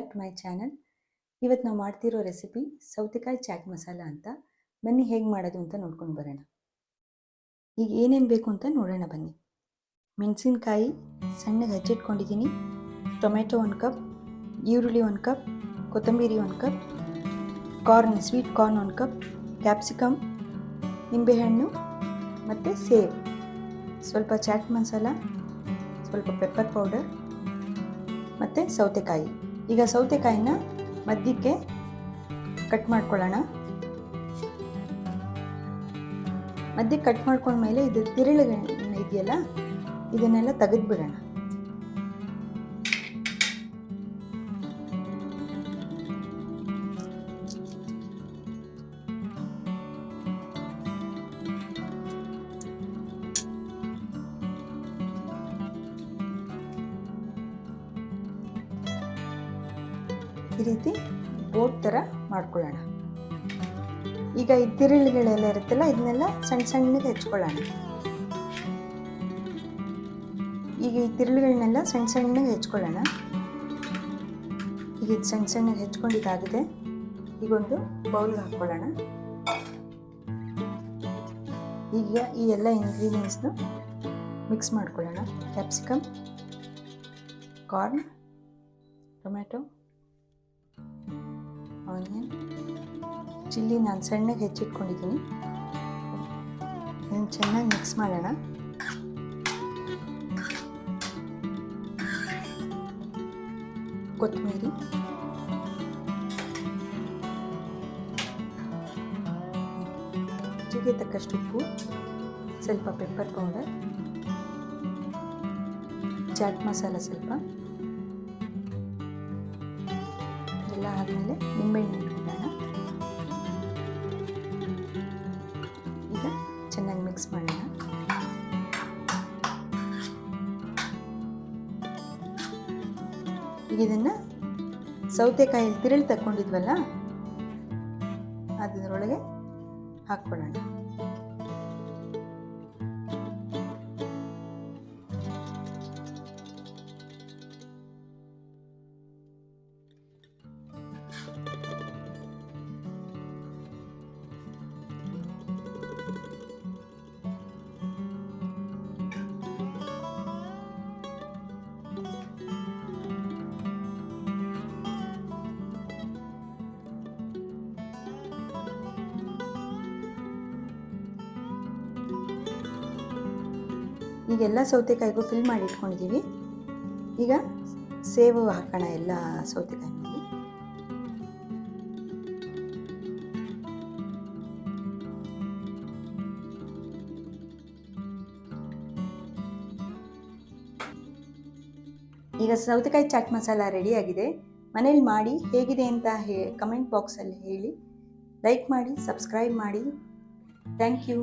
Back to my channel. ಇವತ್ತು ನಾವು ಮಾಡ್ತಿರೋ ರೆಸಿಪಿ ಸೌತೆಕಾಯಿ ಚಾಟ್ ಮಸಾಲ ಅಂತ. ಬನ್ನಿ ಹೇಗೆ ಮಾಡೋದು ಅಂತ ನೋಡ್ಕೊಂಡು ಬರೋಣ. ಈಗ ಏನೇನು ಬೇಕು ಅಂತ ನೋಡೋಣ ಬನ್ನಿ. ಮೆಣಸಿನ್ಕಾಯಿ ಸಣ್ಣಗೆ ಹಚ್ಚಿಟ್ಕೊಂಡಿದ್ದೀನಿ, ಟೊಮೆಟೊ 1 ಕಪ್, ಈರುಳ್ಳಿ 1 ಕಪ್, ಕೊತ್ತಂಬರಿ 1 cup, sweet corn 1 cup, capsicum, ನಿಂಬೆಹಣ್ಣು ಮತ್ತು ಸೇವ್, ಸ್ವಲ್ಪ ಚಾಟ್ ಮಸಾಲ, ಸ್ವಲ್ಪ ಪೆಪ್ಪರ್ ಪೌಡರ್ ಮತ್ತು ಸೌತೆಕಾಯಿ. ಈಗ ಸೌತೆಕಾಯಿನ ಮಧ್ಯಕ್ಕೆ ಕಟ್ ಮಾಡ್ಕೊಳ್ಳೋಣ. ಮಧ್ಯಕ್ಕೆ ಕಟ್ ಮಾಡ್ಕೊಂಡ್ಮೇಲೆ ಇದು ತಿರುಳು ಇದೆಯಲ್ಲ, ಇದನ್ನೆಲ್ಲ ತೆಗೆದುಬಿಡೋಣ. ಈ ರೀತಿ ಬೋಟ್ ಥರ ಮಾಡ್ಕೊಳ್ಳೋಣ. ಈಗ ಈ ತಿರುಳುಗಳೆಲ್ಲ ಇರುತ್ತಲ್ಲ, ಇದನ್ನೆಲ್ಲ ಸಣ್ಣ ಸಣ್ಣಗೆ ಹೆಚ್ಕೊಳ್ಳೋಣ. ಈಗ ಈ ತಿರುಳುಗಳನ್ನೆಲ್ಲ ಸಣ್ಣ ಸಣ್ಣಗೆ ಹೆಚ್ಕೊಳ್ಳೋಣ. ಈಗ ಇದು ಸಣ್ಣ ಸಣ್ಣಗೆ ಹೆಚ್ಕೊಂಡಿದ್ದಾಗಿದೆ. ಈಗೊಂದು ಬೌಲ್ಗೆ ಹಾಕ್ಕೊಳ್ಳೋಣ. ಈಗ ಈ ಎಲ್ಲ ಇಂಗ್ರೀಡಿಯೆಂಟ್ಸ್ನು ಮಿಕ್ಸ್ ಮಾಡ್ಕೊಳ್ಳೋಣ. Capsicum, corn, tomato, onion, chilli ನಾನು ಸಣ್ಣಗೆ ಹೆಚ್ಚಿಟ್ಕೊಂಡಿದ್ದೀನಿ. ಇದನ್ನು ಚೆನ್ನಾಗಿ ಮಿಕ್ಸ್ ಮಾಡೋಣ. ಕೊತ್ತಂಬರಿ, ರುಚಿಗೆ ತಕ್ಕಷ್ಟು ಉಪ್ಪು, ಸ್ವಲ್ಪ ಪೆಪ್ಪರ್ ಪೌಡರ್, ಚಾಟ್ ಮಸಾಲ ಸ್ವಲ್ಪ ಎಲ್ಲ ಆದಮೇಲೆ ನಿಂಬೆಹಣ್ಣು ಇಟ್ಕೊಳ್ಳೋಣ. ಈಗ ಚೆನ್ನಾಗಿ ಮಿಕ್ಸ್ ಮಾಡೋಣ. ಈಗ ಇದನ್ನು ಸೌತೆಕಾಯಲ್ಲಿ ತಿರುಳು ತಕ್ಕೊಂಡಿದ್ವಲ್ಲ, ಅದರೊಳಗೆ ಹಾಕ್ಕೊಳ್ಳೋಣ. ಈಗೆಲ್ಲ ಸೌತೆಕಾಯಿಗೂ ಫಿಲ್ ಮಾಡಿ ಇಟ್ಕೊಂಡಿದ್ದೀವಿ. ಈಗ ಸೇವು ಹಾಕೋಣ ಎಲ್ಲ ಸೌತೆಕಾಯಿನಲ್ಲಿ. ಈಗ ಸೌತೆಕಾಯಿ ಚಾಟ್ ಮಸಾಲ ರೆಡಿಯಾಗಿದೆ. ಮನೇಲಿ ಮಾಡಿ ಹೇಗಿದೆ ಅಂತ ಕಮೆಂಟ್ ಬಾಕ್ಸಲ್ಲಿ ಹೇಳಿ. ಲೈಕ್ ಮಾಡಿ, ಸಬ್ಸ್ಕ್ರೈಬ್ ಮಾಡಿ. Thank you.